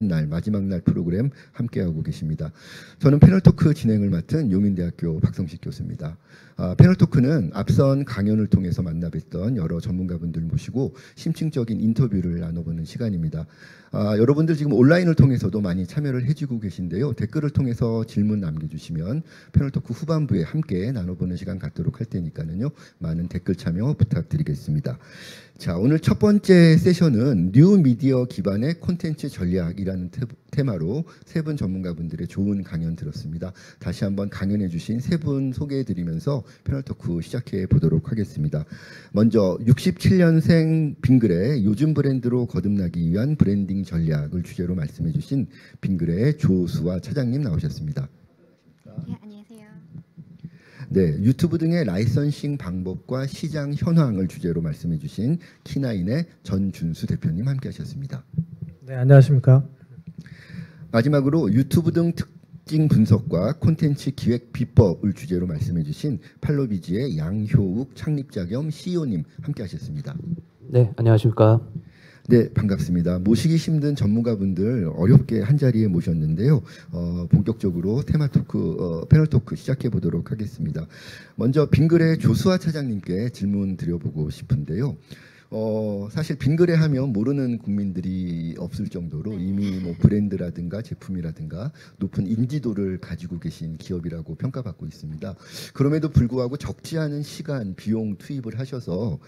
날 마지막 날 프로그램 함께하고 계십니다. 저는 패널 토크 진행을 맡은 용인대학교 박성식 교수입니다. 패널 토크는 앞선 강연을 통해서 만나뵀던 여러 전문가분들 모시고 심층적인 인터뷰를 나눠보는 시간입니다. 여러분들 지금 온라인을 통해서도 많이 참여를 해주고 계신데요. 댓글을 통해서 질문 남겨주시면 패널 토크 후반부에 함께 나눠보는 시간 갖도록 할 테니까는요. 많은 댓글 참여 부탁드리겠습니다. 자, 오늘 첫 번째 세션은 뉴 미디어 기반의 콘텐츠 전략이라는 테마로 세 분 전문가분들의 좋은 강연 들었습니다. 다시 한번 강연해 주신 세 분 소개해 드리면서 패널 토크 시작해 보도록 하겠습니다. 먼저 67년생 빙그레 요즘 브랜드로 거듭나기 위한 브랜딩 전략을 주제로 말씀해 주신 빙그레의 조수아 차장님 나오셨습니다. 네, 안녕하세요. 네, 유튜브 등의 라이선싱 방법과 시장 현황을 주제로 말씀해 주신 키나인의 전준수 대표님 함께 하셨습니다. 네, 안녕하십니까. 마지막으로 유튜브 등 특징 분석과 콘텐츠 기획 비법을 주제로 말씀해 주신 팔로비즈의 양효욱 창립자 겸 CEO님 함께 하셨습니다. 네, 안녕하십니까. 네, 반갑습니다. 모시기 힘든 전문가분들 어렵게 한자리에 모셨는데요. 본격적으로 테마 토크, 패널 토크 시작해 보도록 하겠습니다. 먼저 빙그레 조수아 차장님께 질문 드려보고 싶은데요. 사실 빙그레 하면 모르는 국민들이 없을 정도로 이미 뭐 브랜드라든가 제품이라든가 높은 인지도를 가지고 계신 기업이라고 평가받고 있습니다. 그럼에도 불구하고 적지 않은 시간, 비용 투입을 하셔서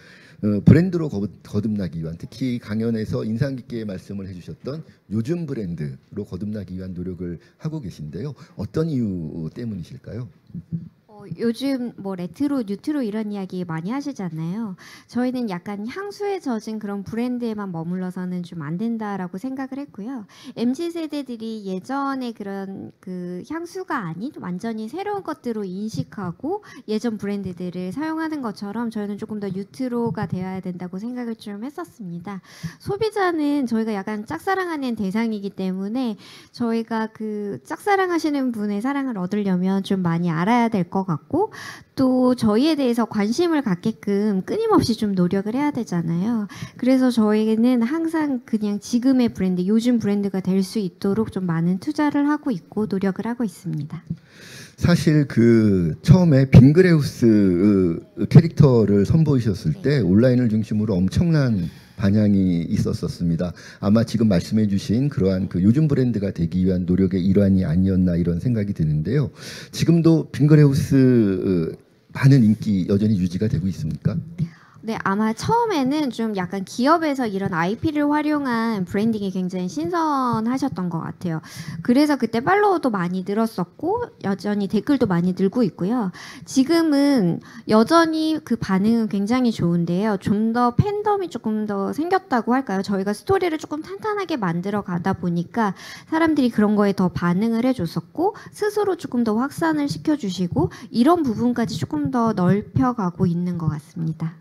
브랜드로 거듭나기 위한, 특히 강연에서 인상 깊게 말씀을 해주셨던 요즘 브랜드로 거듭나기 위한 노력을 하고 계신데요. 어떤 이유 때문이실까요? 요즘 뭐 레트로, 뉴트로 이런 이야기 많이 하시잖아요. 저희는 약간 향수에 젖은 그런 브랜드에만 머물러서는 좀 안 된다라고 생각을 했고요. MZ 세대들이 예전에 그런 그 향수가 아닌 완전히 새로운 것들로 인식하고 예전 브랜드들을 사용하는 것처럼 저희는 조금 더 뉴트로가 되어야 된다고 생각을 좀 했었습니다. 소비자는 저희가 약간 짝사랑하는 대상이기 때문에 저희가 그 짝사랑하시는 분의 사랑을 얻으려면 좀 많이 알아야 될 것 같고 또 저희에 대해서 관심을 갖게끔 끊임없이 좀 노력을 해야 되잖아요. 그래서 저희는 항상 그냥 지금의 브랜드, 요즘 브랜드가 될 수 있도록 좀 많은 투자를 하고 있고 노력을 하고 있습니다. 사실 그 처음에 빙그레우스 캐릭터를 선보이셨을 때 온라인을 중심으로 엄청난 반향이 있었습니다. 아마 지금 말씀해 주신 그러한 그 요즘 브랜드가 되기 위한 노력의 일환이 아니었나 이런 생각이 드는데요. 지금도 빙그레우스 많은 인기 여전히 유지가 되고 있습니까? 네, 아마 처음에는 좀 약간 기업에서 이런 IP를 활용한 브랜딩이 굉장히 신선하셨던 것 같아요. 그래서 그때 팔로워도 많이 늘었었고 여전히 댓글도 많이 늘고 있고요. 지금은 여전히 그 반응은 굉장히 좋은데요. 좀 더 팬덤이 조금 더 생겼다고 할까요? 저희가 스토리를 조금 탄탄하게 만들어 가다 보니까 사람들이 그런 거에 더 반응을 해줬었고 스스로 조금 더 확산을 시켜주시고 이런 부분까지 조금 더 넓혀가고 있는 것 같습니다.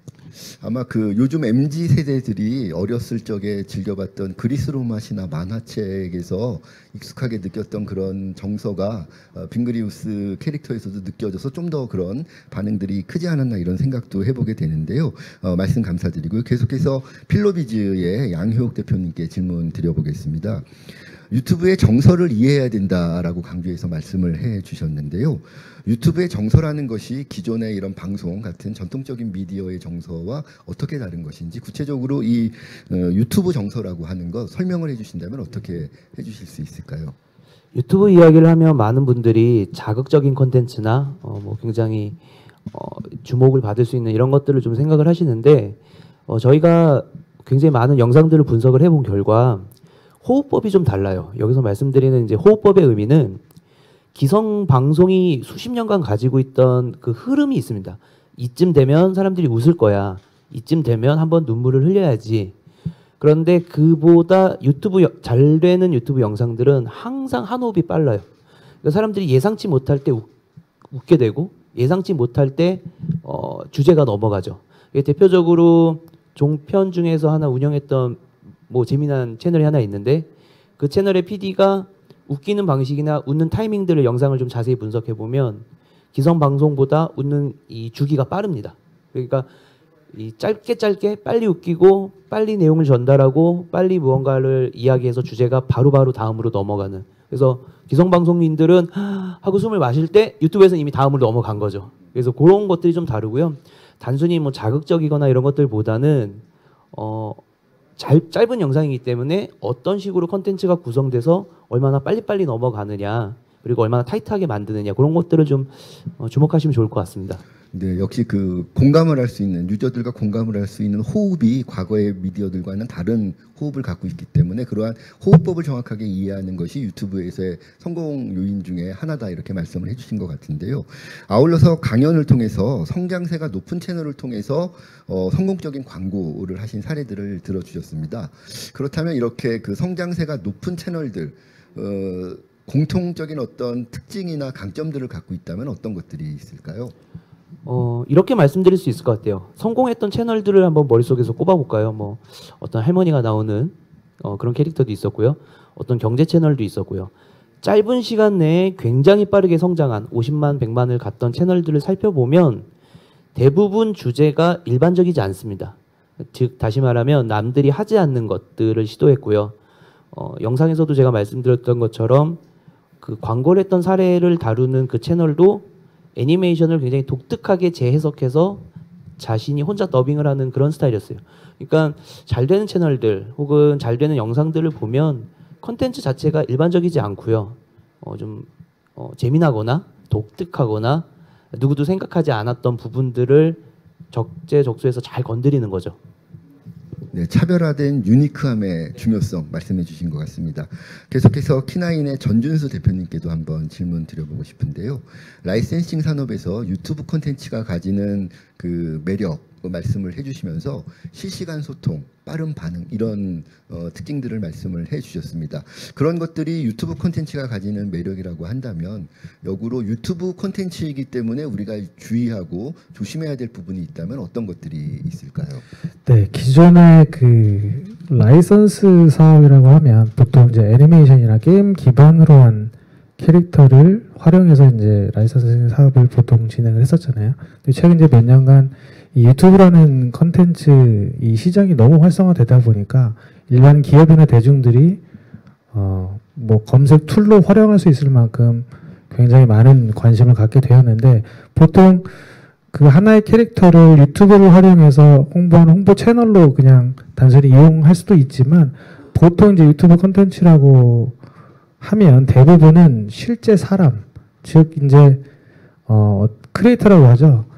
아마 그 요즘 MZ 세대들이 어렸을 적에 즐겨봤던 그리스 로마시나 만화책에서 익숙하게 느꼈던 그런 정서가 빙그레우스 캐릭터에서도 느껴져서 좀 더 그런 반응들이 크지 않았나 이런 생각도 해보게 되는데요. 말씀 감사드리고요. 계속해서 필로비즈의 양효욱 대표님께 질문 드려보겠습니다. 유튜브의 정서를 이해해야 된다라고 강조해서 말씀을 해주셨는데요. 유튜브의 정서라는 것이 기존의 이런 방송 같은 전통적인 미디어의 정서와 어떻게 다른 것인지 구체적으로 이 유튜브 정서라고 하는 것 설명을 해주신다면 어떻게 해주실 수 있을까요? 유튜브 이야기를 하면 많은 분들이 자극적인 콘텐츠나 뭐 굉장히 주목을 받을 수 있는 이런 것들을 좀 생각을 하시는데 저희가 굉장히 많은 영상들을 분석을 해본 결과 호흡법이 좀 달라요. 여기서 말씀드리는 이제 호흡법의 의미는 기성 방송이 수십 년간 가지고 있던 그 흐름이 있습니다. 이쯤 되면 사람들이 웃을 거야. 이쯤 되면 한번 눈물을 흘려야지. 그런데 그보다 잘 되는 유튜브 영상들은 항상 한 호흡이 빨라요. 그러니까 사람들이 예상치 못할 때 웃게 되고 예상치 못할 때 주제가 넘어가죠. 대표적으로 종편 중에서 하나 운영했던 뭐 재미난 채널이 하나 있는데 그 채널의 PD가 웃기는 방식이나 웃는 타이밍들을 영상을 좀 자세히 분석해 보면 기성 방송보다 웃는 이 주기가 빠릅니다. 그러니까 이 짧게 빨리 웃기고 빨리 내용을 전달하고 빨리 무언가를 이야기해서 주제가 바로바로 다음으로 넘어가는. 그래서 기성방송인들은 하고 숨을 마실 때 유튜브에서는 이미 다음으로 넘어간 거죠. 그래서 그런 것들이 좀 다르고요. 단순히 뭐 자극적이거나 이런 것들보다는 짧은 영상이기 때문에 어떤 식으로 컨텐츠가 구성돼서 얼마나 빨리빨리 넘어가느냐, 그리고 얼마나 타이트하게 만드느냐, 그런 것들을 좀 주목하시면 좋을 것 같습니다. 네, 역시 그 공감을 할 수 있는, 유저들과 공감을 할 수 있는 호흡이 과거의 미디어들과는 다른 호흡을 갖고 있기 때문에 그러한 호흡법을 정확하게 이해하는 것이 유튜브에서의 성공 요인 중에 하나다, 이렇게 말씀을 해주신 것 같은데요. 아울러서 강연을 통해서 성장세가 높은 채널을 통해서 성공적인 광고를 하신 사례들을 들어주셨습니다. 그렇다면 이렇게 그 성장세가 높은 채널들, 공통적인 어떤 특징이나 강점들을 갖고 있다면 어떤 것들이 있을까요? 이렇게 말씀드릴 수 있을 것 같아요. 성공했던 채널들을 한번 머릿속에서 꼽아볼까요? 뭐 어떤 할머니가 나오는 그런 캐릭터도 있었고요. 어떤 경제 채널도 있었고요. 짧은 시간 내에 굉장히 빠르게 성장한 50만, 100만을 갔던 채널들을 살펴보면 대부분 주제가 일반적이지 않습니다. 즉 다시 말하면 남들이 하지 않는 것들을 시도했고요. 영상에서도 제가 말씀드렸던 것처럼 그 광고를 했던 사례를 다루는 그 채널도 애니메이션을 굉장히 독특하게 재해석해서 자신이 혼자 더빙을 하는 그런 스타일이었어요. 그러니까 잘 되는 채널들 혹은 잘 되는 영상들을 보면 컨텐츠 자체가 일반적이지 않고요. 좀 재미나거나 독특하거나 누구도 생각하지 않았던 부분들을 적재적소에서 잘 건드리는 거죠. 네, 차별화된 유니크함의 중요성 말씀해 주신 것 같습니다. 계속해서 키나인의 전준수 대표님께도 한번 질문 드려보고 싶은데요. 라이센싱 산업에서 유튜브 콘텐츠가 가지는 그 매력 말씀을 해주시면서 실시간 소통, 빠른 반응 이런 특징들을 말씀을 해주셨습니다. 그런 것들이 유튜브 콘텐츠가 가지는 매력이라고 한다면 역으로 유튜브 콘텐츠이기 때문에 우리가 주의하고 조심해야 될 부분이 있다면 어떤 것들이 있을까요? 네, 기존의 그 라이선스 사업이라고 하면 보통 이제 애니메이션이나 게임 기반으로 한 캐릭터를 활용해서 이제 라이선스 사업을 보통 진행을 했었잖아요. 근데 최근 이제 몇 년간 이 유튜브라는 컨텐츠 이 시장이 너무 활성화되다 보니까 일반 기업이나 대중들이 뭐 검색 툴로 활용할 수 있을 만큼 굉장히 많은 관심을 갖게 되었는데 보통 그 하나의 캐릭터를 유튜브를 활용해서 홍보하는 홍보 채널로 그냥 단순히 이용할 수도 있지만 보통 이제 유튜브 컨텐츠라고 하면 대부분은 실제 사람, 즉 이제 크리에이터라고 하죠.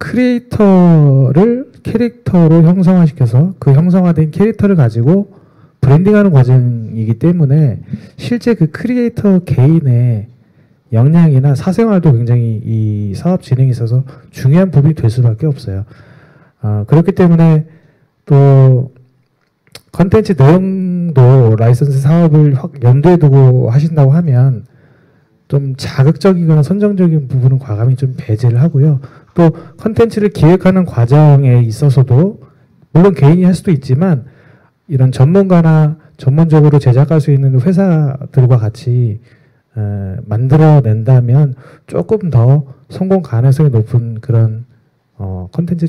크리에이터를 캐릭터로 형성화시켜서 그 형성화된 캐릭터를 가지고 브랜딩하는 과정이기 때문에 실제 그 크리에이터 개인의 역량이나 사생활도 굉장히 이 사업 진행에 있어서 중요한 부분이 될 수밖에 없어요. 그렇기 때문에 또 컨텐츠 내용도 라이선스 사업을 염두에 두고 하신다고 하면 좀 자극적이거나 선정적인 부분은 과감히 좀 배제를 하고요. 또 컨텐츠를 기획하는 과정에 있어서도 물론 개인이 할 수도 있지만 이런 전문가나 전문적으로 제작할 수 있는 회사들과 같이 만들어낸다면 조금 더 성공 가능성이 높은 그런 컨텐츠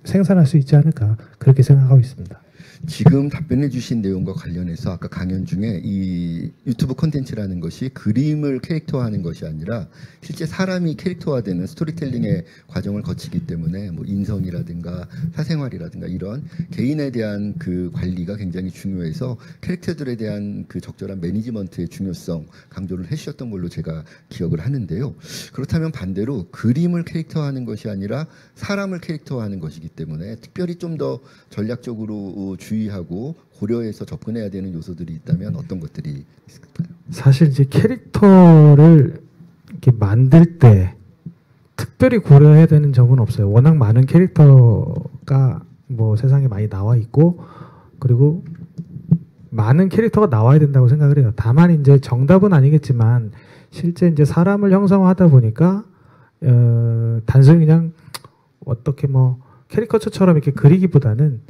생산할 수 있지 않을까 그렇게 생각하고 있습니다. 지금 답변해 주신 내용과 관련해서 아까 강연 중에 이 유튜브 콘텐츠라는 것이 그림을 캐릭터화하는 것이 아니라 실제 사람이 캐릭터화되는 스토리텔링의 과정을 거치기 때문에 뭐 인성이라든가 사생활이라든가 이런 개인에 대한 그 관리가 굉장히 중요해서 캐릭터들에 대한 그 적절한 매니지먼트의 중요성 강조를 해주셨던 걸로 제가 기억을 하는데요. 그렇다면 반대로 그림을 캐릭터화하는 것이 아니라 사람을 캐릭터화하는 것이기 때문에 특별히 좀 더 전략적으로 주의하고 고려해서 접근해야 되는 요소들이 있다면 어떤 것들이 있을까요? 사실 이제 캐릭터를 이렇게 만들 때 특별히 고려해야 되는 점은 없어요. 워낙 많은 캐릭터가 뭐 세상에 많이 나와 있고 그리고 많은 캐릭터가 나와야 된다고 생각을 해요. 다만 이제 정답은 아니겠지만 실제 이제 사람을 형성하다 보니까 단순히 그냥 어떻게 뭐 캐리커처처럼 이렇게 그리기보다는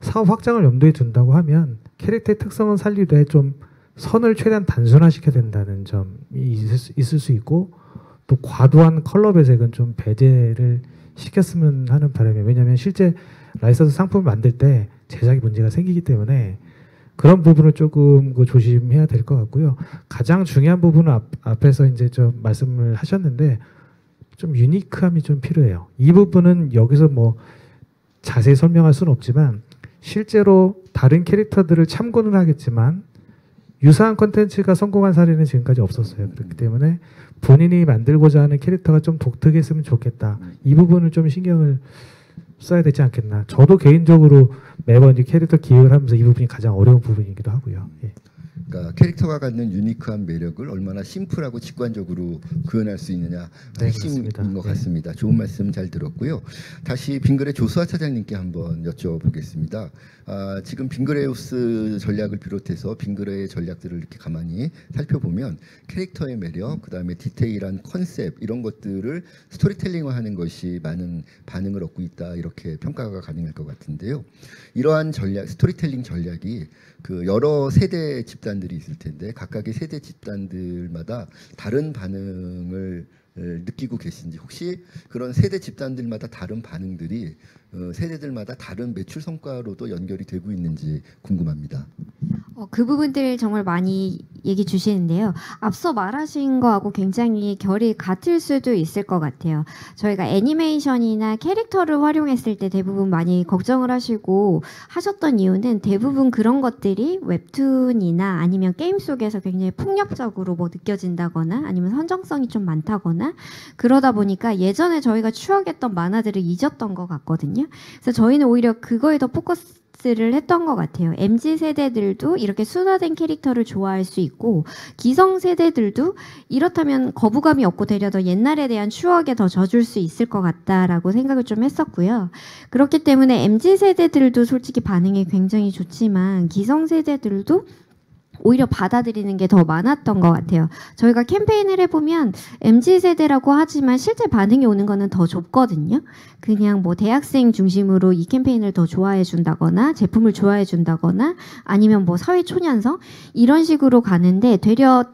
사업 확장을 염두에 둔다고 하면 캐릭터의 특성은 살리되 좀 선을 최대한 단순화시켜야 된다는 점이 있을 수 있고 또 과도한 컬러 배색은 좀 배제를 시켰으면 하는 바람이에요. 왜냐하면 실제 라이선스 상품을 만들 때 제작이 문제가 생기기 때문에 그런 부분을 조금 조심해야 될 것 같고요. 가장 중요한 부분은 앞에서 이제 좀 말씀을 하셨는데 좀 유니크함이 좀 필요해요. 이 부분은 여기서 뭐 자세히 설명할 수는 없지만 실제로 다른 캐릭터들을 참고는 하겠지만 유사한 콘텐츠가 성공한 사례는 지금까지 없었어요. 그렇기 때문에 본인이 만들고자 하는 캐릭터가 좀 독특했으면 좋겠다. 이 부분을 좀 신경을 써야 되지 않겠나. 저도 개인적으로 매번 이 캐릭터 기획을 하면서 이 부분이 가장 어려운 부분이기도 하고요. 예. 그러니까 캐릭터가 갖는 유니크한 매력을 얼마나 심플하고 직관적으로 구현할 수 있느냐 네, 핵심인 그렇습니다. 것 같습니다. 좋은 말씀 잘 들었고요. 다시 빙그레 조수아 차장님께 한번 여쭤보겠습니다. 지금 빙그레우스 전략을 비롯해서 빙그레의 전략들을 이렇게 가만히 살펴보면 캐릭터의 매력, 그다음에 디테일한 컨셉 이런 것들을 스토리텔링화하는 것이 많은 반응을 얻고 있다 이렇게 평가가 가능할 것 같은데요. 이러한 전략, 스토리텔링 전략이 그 여러 세대 집단들이 있을 텐데 각각의 세대 집단들마다 다른 반응을 느끼고 계신지 혹시 그런 세대 집단들마다 다른 반응들이 세대들마다 다른 매출 성과로도 연결이 되고 있는지 궁금합니다. 그 부분들 정말 많이 얘기 주시는데요. 앞서 말하신 거하고 굉장히 결이 같을 수도 있을 것 같아요. 저희가 애니메이션이나 캐릭터를 활용했을 때 대부분 많이 걱정을 하시고 하셨던 이유는 대부분 그런 것들이 웹툰이나 아니면 게임 속에서 굉장히 폭력적으로 뭐 느껴진다거나 아니면 선정성이 좀 많다거나 그러다 보니까 예전에 저희가 추억했던 만화들을 잊었던 것 같거든요. 그래서 저희는 오히려 그거에 더 포커스를 했던 것 같아요. MZ 세대들도 이렇게 순화된 캐릭터를 좋아할 수 있고 기성 세대들도 이렇다면 거부감이 없고 되려 더 옛날에 대한 추억에 더 젖을 수 있을 것 같다라고 생각을 좀 했었고요. 그렇기 때문에 MZ 세대들도 솔직히 반응이 굉장히 좋지만 기성 세대들도 오히려 받아들이는 게 더 많았던 것 같아요. 저희가 캠페인을 해보면 MZ세대라고 하지만 실제 반응이 오는 거는 더 좁거든요. 그냥 뭐 대학생 중심으로 이 캠페인을 더 좋아해 준다거나 제품을 좋아해 준다거나 아니면 뭐 사회초년성 이런 식으로 가는데 되려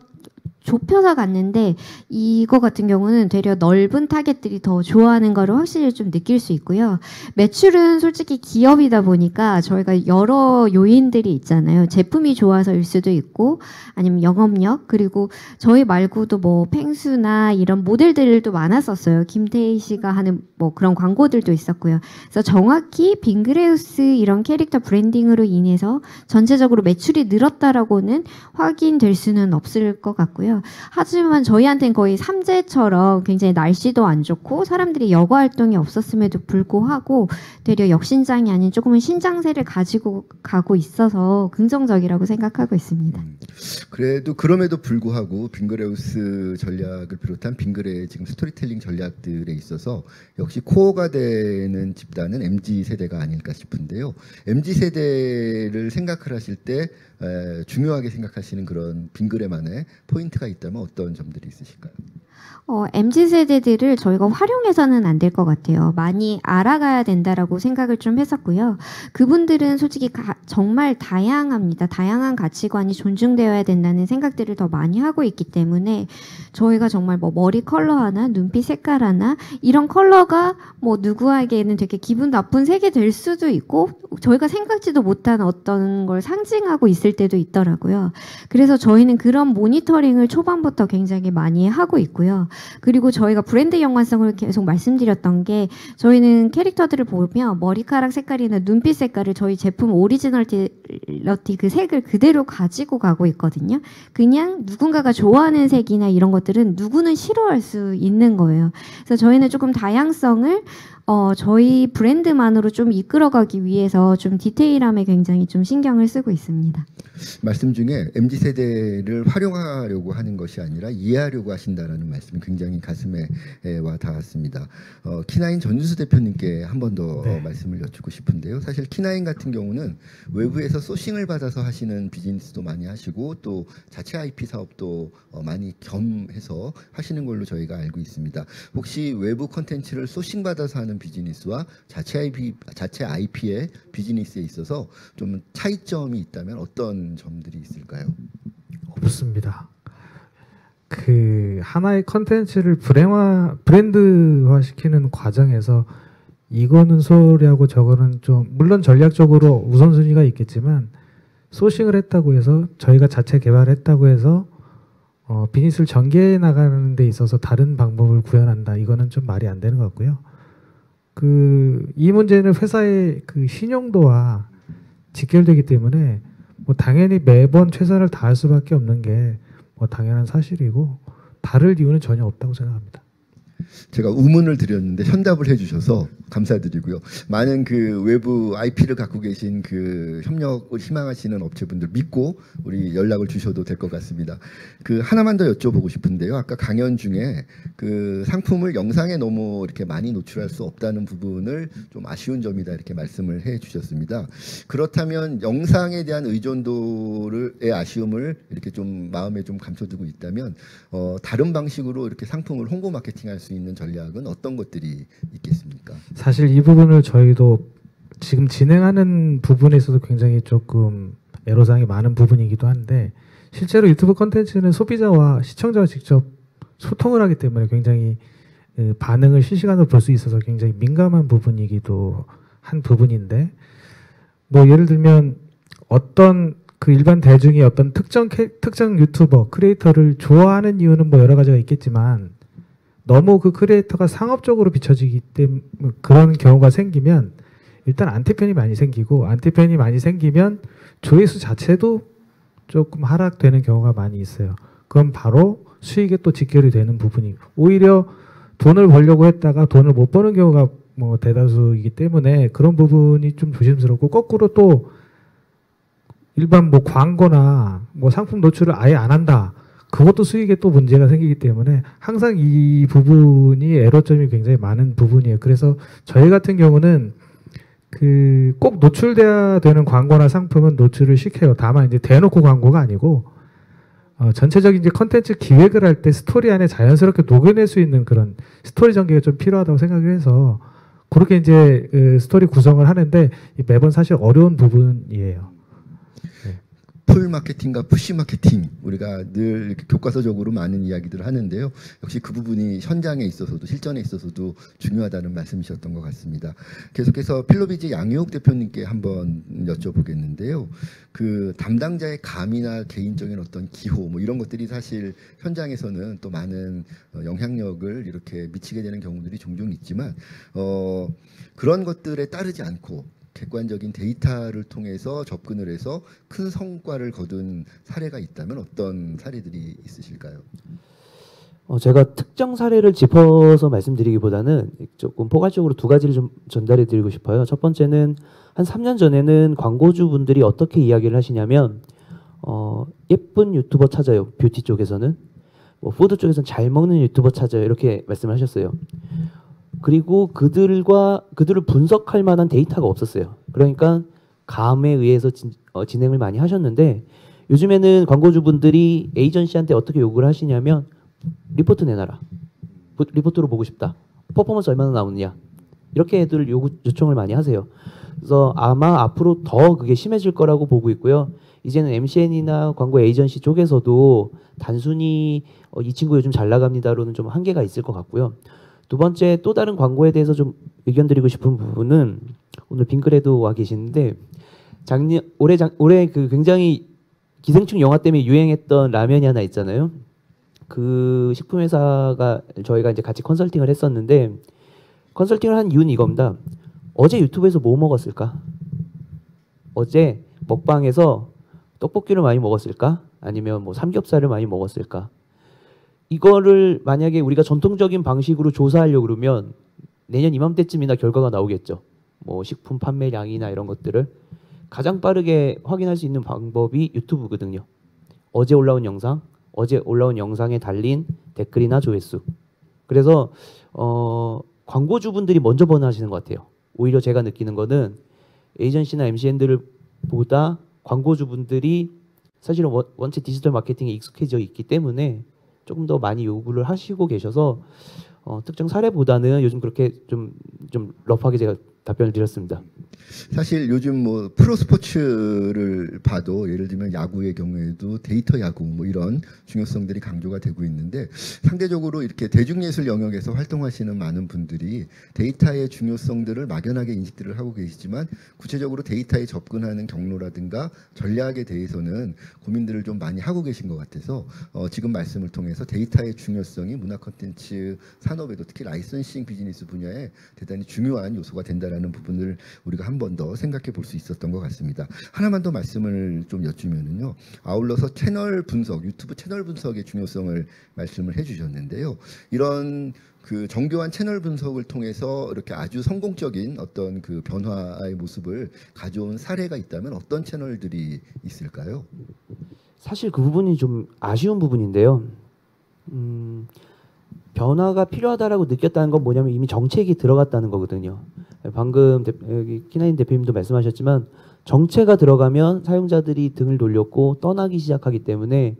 좁혀서 갔는데 이거 같은 경우는 되려 넓은 타겟들이 더 좋아하는 거를 확실히 좀 느낄 수 있고요. 매출은 솔직히 기업이다 보니까 저희가 여러 요인들이 있잖아요. 제품이 좋아서일 수도 있고 아니면 영업력 그리고 저희 말고도 뭐 펭수나 이런 모델들도 많았었어요. 김태희 씨가 하는 뭐 그런 광고들도 있었고요. 그래서 정확히 빙그레우스 이런 캐릭터 브랜딩으로 인해서 전체적으로 매출이 늘었다라고는 확인될 수는 없을 것 같고요. 하지만 저희한테는 거의 삼재처럼 굉장히 날씨도 안 좋고 사람들이 여가 활동이 없었음에도 불구하고 되려 역신장이 아닌 조금은 신장세를 가지고 가고 있어서 긍정적이라고 생각하고 있습니다. 그래도 그럼에도 불구하고 빙그레우스 전략을 비롯한 빙그레의 지금 스토리텔링 전략들에 있어서 역시 코어가 되는 집단은 MZ 세대가 아닐까 싶은데요. MZ 세대를 생각을 하실 때 중요하게 생각하시는 그런 빙그레만의 포인트가 있다면 어떤 점들이 있으실까요? MZ 세대들을 저희가 활용해서는 안 될 것 같아요. 많이 알아가야 된다라고 생각을 좀 했었고요. 그분들은 솔직히 정말 다양합니다. 다양한 가치관이 존중되어야 된다는 생각들을 더 많이 하고 있기 때문에 저희가 정말 뭐 머리 컬러 하나, 눈빛 색깔 하나 이런 컬러가 뭐 누구에게는 되게 기분 나쁜 색이 될 수도 있고 저희가 생각지도 못한 어떤 걸 상징하고 있을 때도 있더라고요. 그래서 저희는 그런 모니터링을 초반부터 굉장히 많이 하고 있고요. 그리고 저희가 브랜드 연관성을 계속 말씀드렸던 게 저희는 캐릭터들을 보면 머리카락 색깔이나 눈빛 색깔을 저희 제품 오리지널티 그 색을 그대로 가지고 가고 있거든요. 그냥 누군가가 좋아하는 색이나 이런 것들은 누구는 싫어할 수 있는 거예요. 그래서 저희는 조금 다양성을 저희 브랜드만으로 좀 이끌어가기 위해서 좀 디테일함에 굉장히 좀 신경을 쓰고 있습니다. 말씀 중에 MZ 세대를 활용하려고 하는 것이 아니라 이해하려고 하신다라는 말씀이 굉장히 가슴에 와 닿았습니다. 키나인 전준수 대표님께 한 번 더 말씀을 여쭙고 싶은데요. 사실 키나인 같은 경우는 외부에서 소싱을 받아서 하시는 비즈니스도 많이 하시고 또 자체 IP 사업도 많이 겸해서 하시는 걸로 저희가 알고 있습니다. 혹시 외부 콘텐츠를 소싱 받아서 하는 비즈니스와 자체 IP의 비즈니스에 있어서 좀 차이점이 있다면 어떤 점들이 있을까요? 없습니다. 그 하나의 컨텐츠를 브랜드화 시키는 과정에서 이거는 소리하고 저거는 좀 물론 전략적으로 우선순위가 있겠지만 소싱을 했다고 해서 저희가 자체 개발했다고 해서 비즈니스를 전개해 나가는 데 있어서 다른 방법을 구현한다. 이거는 좀 말이 안 되는 것 같고요. 이 문제는 회사의 그 신용도와 직결되기 때문에 뭐 당연히 매번 최선을 다할 수밖에 없는 게 뭐 당연한 사실이고 다를 이유는 전혀 없다고 생각합니다. 제가 의문을 드렸는데 현답을 해주셔서 감사드리고요. 많은 그 외부 IP를 갖고 계신 그 협력을 희망하시는 업체분들 믿고 우리 연락을 주셔도 될 것 같습니다. 그 하나만 더 여쭤보고 싶은데요. 아까 강연 중에 그 상품을 영상에 너무 이렇게 많이 노출할 수 없다는 부분을 좀 아쉬운 점이다 이렇게 말씀을 해주셨습니다. 그렇다면 영상에 대한 의존도의 아쉬움을 이렇게 좀 마음에 좀 감춰두고 있다면 다른 방식으로 이렇게 상품을 홍보 마케팅할 수 있는 전략은 어떤 것들이 있겠습니까? 사실 이 부분을 저희도 지금 진행하는 부분에 있어서 굉장히 조금 애로사항이 많은 부분이기도 한데 실제로 유튜브 콘텐츠는 소비자와 시청자와 직접 소통을 하기 때문에 굉장히 반응을 실시간으로 볼 수 있어서 굉장히 민감한 부분이기도 한 부분인데 뭐 예를 들면 어떤 그 일반 대중이 어떤 특정 유튜버 크리에이터를 좋아하는 이유는 뭐 여러 가지가 있겠지만 너무 그 크리에이터가 상업적으로 비춰지기 때문에 그런 경우가 생기면 일단 안티팬이 많이 생기고 안티팬이 많이 생기면 조회수 자체도 조금 하락되는 경우가 많이 있어요. 그건 바로 수익에 또 직결이 되는 부분이고 오히려 돈을 벌려고 했다가 돈을 못 버는 경우가 뭐 대다수이기 때문에 그런 부분이 좀 조심스럽고 거꾸로 또 일반 뭐 광고나 뭐 상품 노출을 아예 안 한다. 그것도 수익에 또 문제가 생기기 때문에 항상 이 부분이 에러점이 굉장히 많은 부분이에요. 그래서 저희 같은 경우는 그 꼭 노출돼야 되는 광고나 상품은 노출을 시켜요. 다만 이제 대놓고 광고가 아니고 전체적인 이제 컨텐츠 기획을 할 때 스토리 안에 자연스럽게 녹여낼 수 있는 그런 스토리 전개가 좀 필요하다고 생각을 해서 그렇게 이제 스토리 구성을 하는데 매번 사실 어려운 부분이에요. 풀 마케팅과 푸시 마케팅 우리가 늘 이렇게 교과서적으로 많은 이야기들을 하는데요. 역시 그 부분이 현장에 있어서도 실전에 있어서도 중요하다는 말씀이셨던 것 같습니다. 계속해서 필로비즈 양효욱 대표님께 한번 여쭤보겠는데요. 그 담당자의 감이나 개인적인 어떤 기호 뭐 이런 것들이 사실 현장에서는 또 많은 영향력을 이렇게 미치게 되는 경우들이 종종 있지만 그런 것들에 따르지 않고 객관적인 데이터를 통해서 접근을 해서 큰 성과를 거둔 사례가 있다면 어떤 사례들이 있으실까요? 제가 특정 사례를 짚어서 말씀드리기보다는 조금 포괄적으로 두 가지를 좀 전달해 드리고 싶어요. 첫 번째는 한 3년 전에는 광고주분들이 어떻게 이야기를 하시냐면 예쁜 유튜버 찾아요. 뷰티 쪽에서는 뭐 푸드 쪽에서는 잘 먹는 유튜버 찾아요. 이렇게 말씀을 하셨어요. 그리고 그들을 분석할 만한 데이터가 없었어요. 그러니까 감에 의해서 진행을 많이 하셨는데 요즘에는 광고주분들이 에이전시한테 어떻게 요구를 하시냐면 리포트 내놔라. 리포트로 보고 싶다. 퍼포먼스 얼마나 나오느냐. 이렇게 애들 요청을 많이 하세요. 그래서 아마 앞으로 더 그게 심해질 거라고 보고 있고요. 이제는 MCN이나 광고 에이전시 쪽에서도 단순히 이 친구 요즘 잘 나갑니다로는 좀 한계가 있을 것 같고요. 두 번째 또 다른 광고에 대해서 좀 의견 드리고 싶은 부분은 오늘 빙그레도 와 계시는데 올해 그 굉장히 기생충 영화 때문에 유행했던 라면이 하나 있잖아요. 그 식품회사가 저희가 이제 같이 컨설팅을 했었는데 컨설팅을 한 이유는 이겁니다. 어제 유튜브에서 뭐 먹었을까? 어제 먹방에서 떡볶이를 많이 먹었을까? 아니면 뭐 삼겹살을 많이 먹었을까? 이거를 만약에 우리가 전통적인 방식으로 조사하려고 그러면 내년 이맘때쯤이나 결과가 나오겠죠. 뭐 식품 판매량이나 이런 것들을 가장 빠르게 확인할 수 있는 방법이 유튜브거든요. 어제 올라온 영상에 달린 댓글이나 조회수. 그래서 광고주분들이 먼저 번호하시는 것 같아요. 오히려 제가 느끼는 거는 에이전시나 MCN들을 보다 광고주분들이 사실은 원체 디지털 마케팅에 익숙해져 있기 때문에 조금 더 많이 요구를 하시고 계셔서 특정 사례보다는 요즘 그렇게 좀 러프하게 제가 답변을 드렸습니다. 사실 요즘 뭐 프로 스포츠를 봐도 예를 들면 야구의 경우에도 데이터 야구 뭐 이런 중요성들이 강조가 되고 있는데 상대적으로 이렇게 대중예술 영역에서 활동하시는 많은 분들이 데이터의 중요성들을 막연하게 인식들을 하고 계시지만 구체적으로 데이터에 접근하는 경로라든가 전략에 대해서는 고민들을 좀 많이 하고 계신 것 같아서 지금 말씀을 통해서 데이터의 중요성이 문화 콘텐츠 산업에도 특히 라이선싱 비즈니스 분야에 대단히 중요한 요소가 된다라는 부분을 우리가 한 번 더 생각해 볼 수 있었던 것 같습니다. 하나만 더 말씀을 좀 여쭈면은요. 아울러서 채널 분석, 유튜브 채널 분석의 중요성을 말씀을 해주셨는데요. 이런 그 정교한 채널 분석을 통해서 이렇게 아주 성공적인 어떤 그 변화의 모습을 가져온 사례가 있다면 어떤 채널들이 있을까요? 사실 그 부분이 좀 아쉬운 부분인데요. 변화가 필요하다라고 느꼈다는 건 뭐냐면 이미 정책이 들어갔다는 거거든요. 방금 여기 키나인 대표님도 말씀하셨지만 정체가 들어가면 사용자들이 등을 돌렸고 떠나기 시작하기 때문에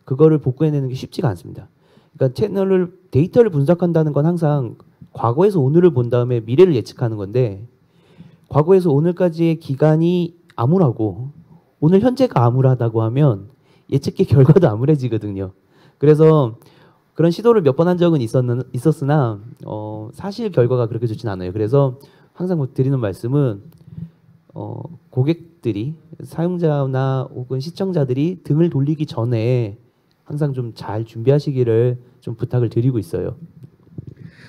그거를 복구해내는 게 쉽지가 않습니다. 그러니까 데이터를 분석한다는 건 항상 과거에서 오늘을 본 다음에 미래를 예측하는 건데 과거에서 오늘까지의 기간이 암울하고 오늘 현재가 암울하다고 하면 예측의 결과도 암울해지거든요. 그래서 그런 시도를 몇 번 한 적은 있었으나 사실 결과가 그렇게 좋진 않아요. 그래서 항상 드리는 말씀은 고객들이 사용자나 혹은 시청자들이 등을 돌리기 전에 항상 좀 잘 준비하시기를 좀 부탁을 드리고 있어요.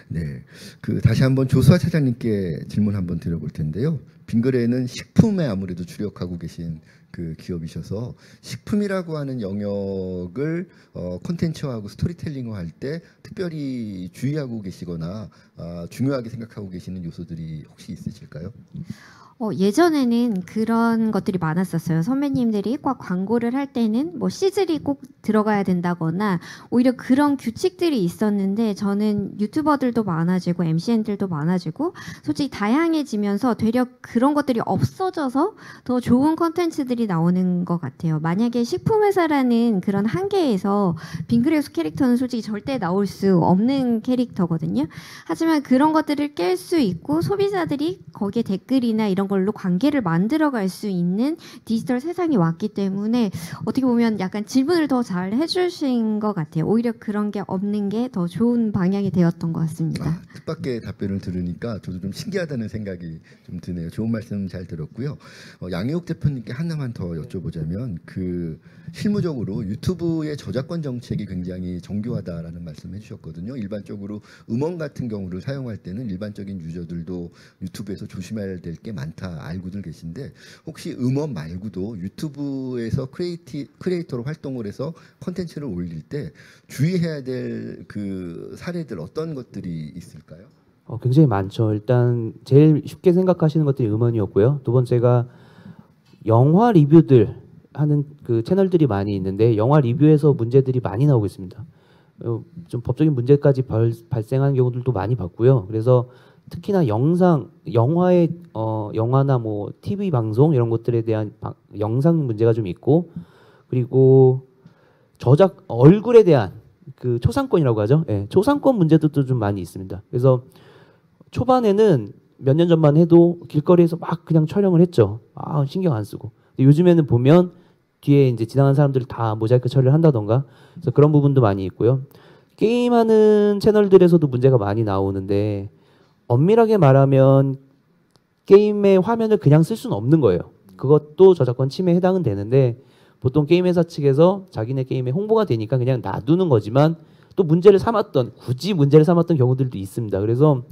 네, 그 다시 한번 조수아 차장님께 질문 한번 드려볼 텐데요. 빙그레는 식품에 아무래도 주력하고 계신 그 기업이셔서 식품이라고 하는 영역을 콘텐츠화하고 스토리텔링화할 때 특별히 주의하고 계시거나 중요하게 생각하고 계시는 요소들이 혹시 있으실까요? 예전에는 그런 것들이 많았었어요. 선배님들이 꼭 광고를 할 때는 뭐 시즐이 꼭 들어가야 된다거나 오히려 그런 규칙들이 있었는데 저는 유튜버들도 많아지고 MCN들도 많아지고 솔직히 다양해지면서 되려 그런 것들이 없어져서 더 좋은 콘텐츠들이 나오는 것 같아요. 만약에 식품회사라는 그런 한계에서 빙그레우스 캐릭터는 솔직히 절대 나올 수 없는 캐릭터거든요. 하지만 그런 것들을 깰 수 있고 소비자들이 거기에 댓글이나 이런 걸로 관계를 만들어갈 수 있는 디지털 세상이 왔기 때문에 어떻게 보면 약간 질문을 더 잘 해주신 것 같아요. 오히려 그런 게 없는 게 더 좋은 방향이 되었던 것 같습니다. 뜻밖의 답변을 들으니까 저도 좀 신기하다는 생각이 좀 드네요. 좋은 말씀 잘 들었고요. 양희욱 대표님께 하나만 더 여쭤보자면 그 실무적으로 유튜브의 저작권 정책이 굉장히 정교하다라는 말씀을 해주셨거든요. 일반적으로 음원 같은 경우를 사용할 때는 일반적인 유저들도 유튜브에서 조심해야 될 게 많다 알고들 계신데 혹시 음원 말고도 유튜브에서 크리에이터로 활동을 해서 콘텐츠를 올릴 때 주의해야 될 그 사례들 어떤 것들이 있을까요? 굉장히 많죠. 일단 제일 쉽게 생각하시는 것들이 음원이었고요. 두 번째가 영화 리뷰들 하는 그 채널들이 많이 있는데 영화 리뷰에서 문제들이 많이 나오고 있습니다. 좀 법적인 문제까지 발생하는 경우들도 많이 봤고요. 그래서 특히나 영화나 뭐 TV 방송 이런 것들에 대한 영상 문제가 좀 있고 그리고 저작 얼굴에 대한 그 초상권이라고 하죠. 예, 초상권 문제도 좀 많이 있습니다. 그래서 초반에는 몇 년 전만 해도 길거리에서 막 그냥 촬영을 했죠. 신경 안 쓰고. 근데 요즘에는 보면 뒤에 이제 지나가는 사람들 다 모자이크 처리를 한다던가. 그래서 그런 부분도 많이 있고요. 게임하는 채널들에서도 문제가 많이 나오는데 엄밀하게 말하면 게임의 화면을 그냥 쓸 수는 없는 거예요. 그것도 저작권 침해에 해당은 되는데 보통 게임 회사 측에서 자기네 게임에 홍보가 되니까 그냥 놔두는 거지만 또 굳이 문제를 삼았던 경우들도 있습니다. 그래서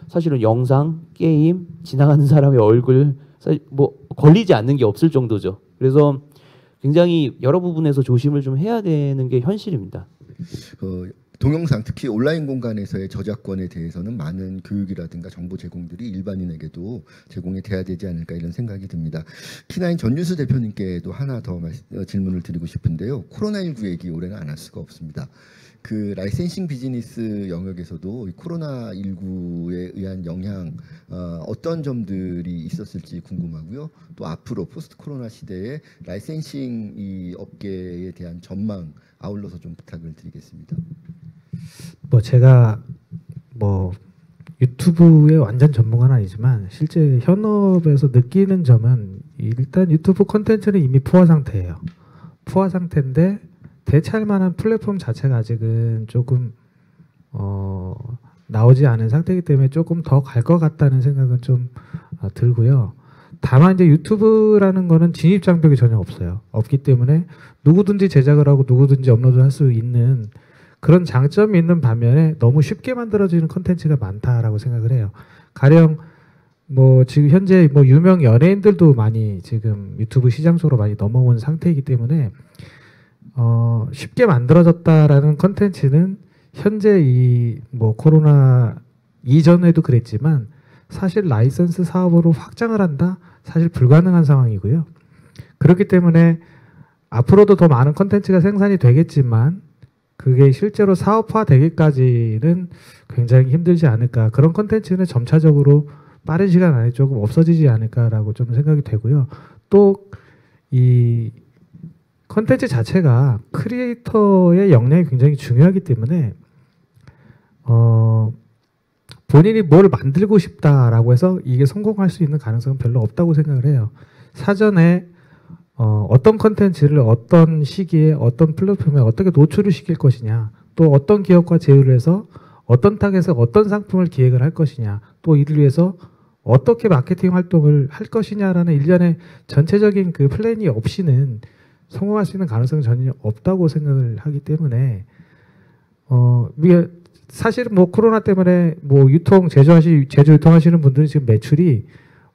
사실은 영상, 게임, 지나가는 사람의 얼굴 뭐 걸리지 않는 게 없을 정도죠. 그래서 굉장히 여러 부분에서 조심을 좀 해야 되는 게 현실입니다. 동영상 특히 온라인 공간에서의 저작권에 대해서는 많은 교육이라든가 정보 제공들이 일반인에게도 제공이 돼야 되지 않을까 이런 생각이 듭니다. 키나인 전유수 대표님께도 하나 더 질문을 드리고 싶은데요. 코로나19 얘기 올해는 안 할 수가 없습니다. 그 라이센싱 비즈니스 영역에서도 코로나19에 의한 영향 어떤 점들이 있었을지 궁금하고요. 또 앞으로 포스트 코로나 시대에 라이센싱 이 업계에 대한 전망 아울러서 좀 부탁을 드리겠습니다. 뭐 제가 뭐 유튜브의 완전 전문가는 아니지만 실제 현업에서 느끼는 점은 일단 유튜브 콘텐츠는 이미 포화 상태예요. 포화 상태인데 대체할 만한 플랫폼 자체가 아직은 조금 나오지 않은 상태이기 때문에 조금 더 갈 것 같다는 생각은 좀 들고요. 다만 이제 유튜브라는 거는 진입 장벽이 전혀 없어요. 없기 때문에 누구든지 제작을 하고 누구든지 업로드를 할 수 있는 그런 장점이 있는 반면에 너무 쉽게 만들어지는 콘텐츠가 많다라고 생각을 해요. 가령 뭐 지금 현재 뭐 유명 연예인들도 많이 지금 유튜브 시장 속으로 많이 넘어온 상태이기 때문에 쉽게 만들어졌다라는 콘텐츠는 현재 이 뭐 코로나 이전에도 그랬지만 사실 라이선스 사업으로 확장을 한다? 사실 불가능한 상황이고요. 그렇기 때문에 앞으로도 더 많은 콘텐츠가 생산이 되겠지만 그게 실제로 사업화 되기까지는 굉장히 힘들지 않을까. 그런 콘텐츠는 점차적으로 빠른 시간 안에 조금 없어지지 않을까라고 좀 생각이 되고요. 또 이 콘텐츠 자체가 크리에이터의 역량이 굉장히 중요하기 때문에 본인이 뭘 만들고 싶다라고 해서 이게 성공할 수 있는 가능성은 별로 없다고 생각을 해요. 사전에 어떤 콘텐츠를 어떤 시기에 어떤 플랫폼에 어떻게 노출을 시킬 것이냐, 또 어떤 기업과 제휴를 해서 어떤 타겟에서 어떤 상품을 기획을 할 것이냐, 또 이를 위해서 어떻게 마케팅 활동을 할 것이냐라는 일련의 전체적인 그 플랜이 없이는 성공할 수 있는 가능성은 전혀 없다고 생각을 하기 때문에 이게 사실은 뭐 코로나 때문에 뭐 제조 유통하시는 분들은 지금 매출이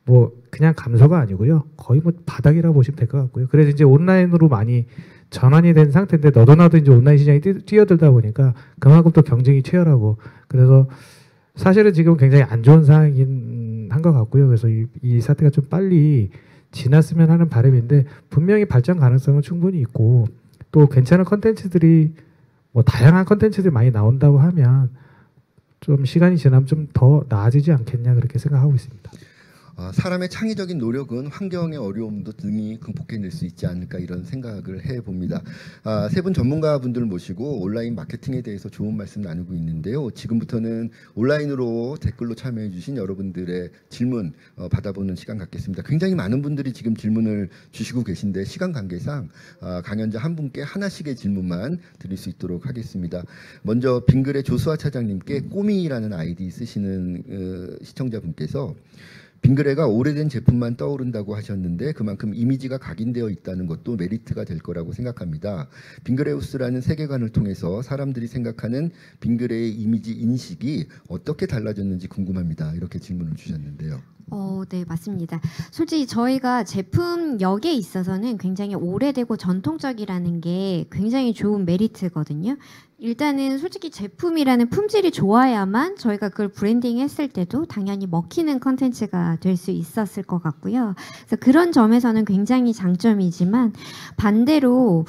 뭐 그냥 감소가 아니고요. 거의 뭐 바닥이라고 보시면 될 것 같고요. 그래서 이제 온라인으로 많이 전환이 된 상태인데 너도 나도 이제 온라인 시장이 뛰어들다 보니까 그만큼 또 경쟁이 치열하고 그래서 사실은 지금 굉장히 안 좋은 상황이긴 한 것 같고요. 그래서 이 사태가 좀 빨리 지났으면 하는 바람인데 분명히 발전 가능성은 충분히 있고 또 괜찮은 컨텐츠들이 뭐 다양한 컨텐츠들이 많이 나온다고 하면 좀 시간이 지나면 좀 더 나아지지 않겠냐 그렇게 생각하고 있습니다. 사람의 창의적인 노력은 환경의 어려움도 등이 극복해낼 수 있지 않을까 이런 생각을 해봅니다. 세 분 전문가분들 모시고 온라인 마케팅에 대해서 좋은 말씀 나누고 있는데요. 지금부터는 온라인으로 댓글로 참여해 주신 여러분들의 질문 받아보는 시간 갖겠습니다. 굉장히 많은 분들이 지금 질문을 주시고 계신데 시간 관계상 강연자 한 분께 하나씩의 질문만 드릴 수 있도록 하겠습니다. 먼저 빙글의 조수아 차장님께 꼬미라는 아이디 쓰시는 시청자분께서 빙그레가 오래된 제품만 떠오른다고 하셨는데 그만큼 이미지가 각인되어 있다는 것도 메리트가 될 거라고 생각합니다. 빙그레우스라는 세계관을 통해서 사람들이 생각하는 빙그레의 이미지 인식이 어떻게 달라졌는지 궁금합니다. 이렇게 질문을 주셨는데요. 네, 맞습니다. 솔직히 저희가 제품력에 있어서는 굉장히 오래되고 전통적이라는 게 굉장히 좋은 메리트거든요. 일단은 솔직히 제품이라는 품질이 좋아야만 저희가 그걸 브랜딩 했을 때도 당연히 먹히는 컨텐츠가 될 수 있었을 것 같고요. 그래서 그런 점에서는 굉장히 장점이지만 반대로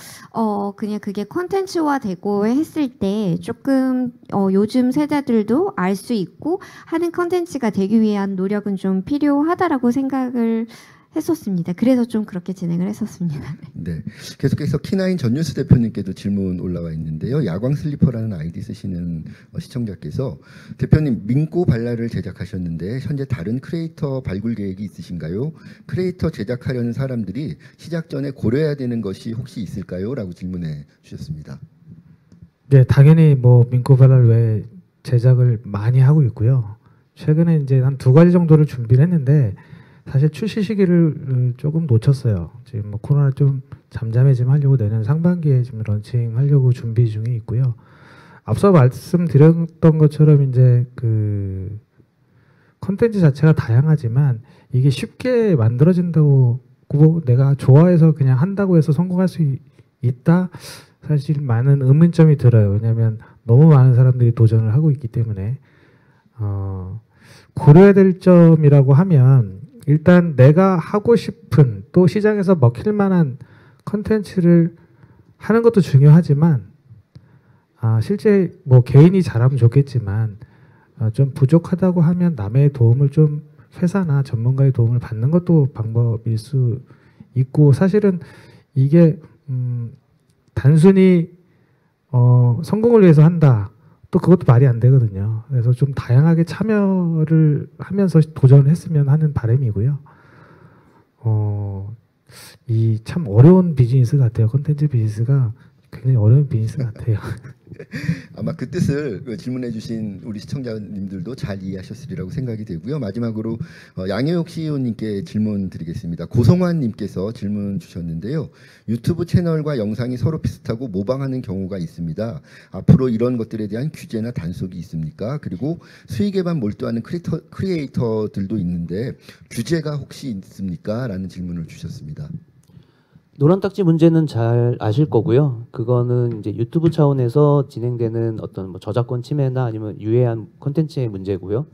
그냥 그게 컨텐츠화 되고 했을 때 조금 요즘 세대들도 알 수 있고 하는 컨텐츠가 되기 위한 노력은 좀 필요하다라고 생각을 했었습니다. 그래서 좀 그렇게 진행을 했었습니다. 네, 계속해서 키나인 전유수 대표님께도 질문 올라와 있는데요. 야광 슬리퍼라는 아이디 쓰시는 시청자께서 대표님 민꼬 발랄을 제작하셨는데 현재 다른 크리에이터 발굴 계획이 있으신가요? 크리에이터 제작하려는 사람들이 시작 전에 고려해야 되는 것이 혹시 있을까요? 라고 질문해 주셨습니다. 네, 당연히 뭐 민꼬 발랄 외에 제작을 많이 하고 있고요. 최근에 이제 한 2가지 정도를 준비를 했는데 사실 출시 시기를 조금 놓쳤어요. 지금 뭐 코로나 좀 잠잠해지면 하려고 내년 상반기에 지금 런칭하려고 준비 중에 있고요. 앞서 말씀드렸던 것처럼 이제 그 콘텐츠 자체가 다양하지만 이게 쉽게 만들어진다고 내가 좋아해서 그냥 한다고 해서 성공할 수 있다? 사실 많은 의문점이 들어요. 왜냐하면 너무 많은 사람들이 도전을 하고 있기 때문에 고려해야 될 점이라고 하면 일단 내가 하고 싶은 또 시장에서 먹힐 만한 컨텐츠를 하는 것도 중요하지만 실제 뭐 개인이 잘하면 좋겠지만 좀 부족하다고 하면 남의 도움을 좀 회사나 전문가의 도움을 받는 것도 방법일 수 있고 사실은 이게 단순히 성공을 위해서 한다 또 그것도 말이 안 되거든요. 그래서 좀 다양하게 참여를 하면서 도전을 했으면 하는 바람이고요. 이 참 어려운 비즈니스 같아요. 콘텐츠 비즈니스가 굉장히 어려운 비즈니스 같아요. 아마 그 뜻을 질문해주신 우리 시청자님들도 잘 이해하셨으리라고 생각이 되고요. 마지막으로 양효옥 CEO님께 질문 드리겠습니다. 고성환님께서 질문 주셨는데요. 유튜브 채널과 영상이 서로 비슷하고 모방하는 경우가 있습니다. 앞으로 이런 것들에 대한 규제나 단속이 있습니까? 그리고 수익에만 몰두하는 크리에이터들도 있는데 규제가 혹시 있습니까? 라는 질문을 주셨습니다. 노란 딱지 문제는 잘 아실 거고요. 그거는 이제 유튜브 차원에서 진행되는 어떤 뭐 저작권 침해나 아니면 유해한 콘텐츠의 문제고요.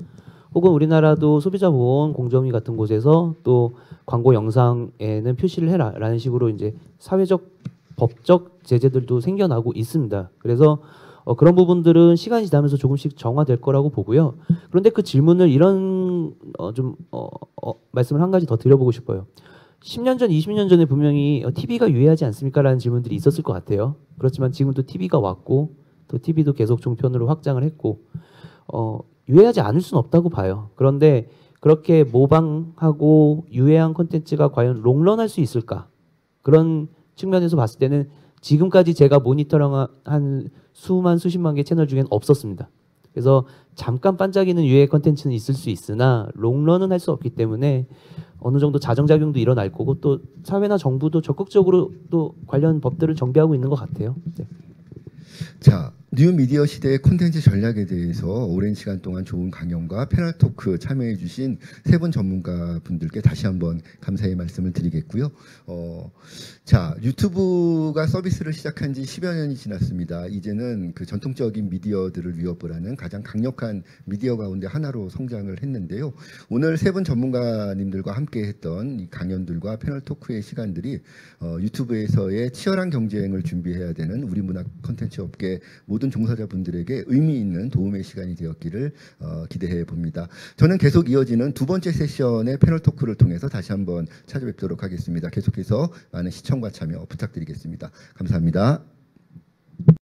혹은 우리나라도 소비자보호원 공정위 같은 곳에서 또 광고 영상에는 표시를 해라라는 식으로 이제 사회적 법적 제재들도 생겨나고 있습니다. 그래서 그런 부분들은 시간이 지나면서 조금씩 정화될 거라고 보고요. 그런데 그 질문을 이런 말씀을 한 가지 더 드려보고 싶어요. 10년 전, 20년 전에 분명히 TV가 유해하지 않습니까? 라는 질문들이 있었을 것 같아요. 그렇지만 지금 또 TV가 왔고 또 TV도 계속 종편으로 확장을 했고 유해하지 않을 수는 없다고 봐요. 그런데 그렇게 모방하고 유해한 콘텐츠가 과연 롱런할 수 있을까? 그런 측면에서 봤을 때는 지금까지 제가 모니터링한 수십만 개 채널 중엔 없었습니다. 그래서 잠깐 반짝이는 유해 콘텐츠는 있을 수 있으나 롱런은 할 수 없기 때문에 어느 정도 자정작용도 일어날 거고 또 사회나 정부도 적극적으로 또 관련 법들을 정비하고 있는 것 같아요. 네. 자, 뉴미디어 시대의 콘텐츠 전략에 대해서 오랜 시간 동안 좋은 강연과 패널 토크 참여해 주신 세 분 전문가 분들께 다시 한번 감사의 말씀을 드리겠고요. 자, 유튜브가 서비스를 시작한 지 10여 년이 지났습니다. 이제는 그 전통적인 미디어들을 위협을 하는 가장 강력한 미디어 가운데 하나로 성장을 했는데요. 오늘 세 분 전문가님들과 함께 했던 이 강연들과 패널 토크의 시간들이 유튜브에서의 치열한 경쟁을 준비해야 되는 우리 문화 콘텐츠 업계 모든 종사자분들에게 의미 있는 도움의 시간이 되었기를 기대해 봅니다. 저는 계속 이어지는 두 번째 세션의 패널 토크를 통해서 다시 한번 찾아뵙도록 하겠습니다. 계속해서 많은 시청과 참여 부탁드리겠습니다. 감사합니다.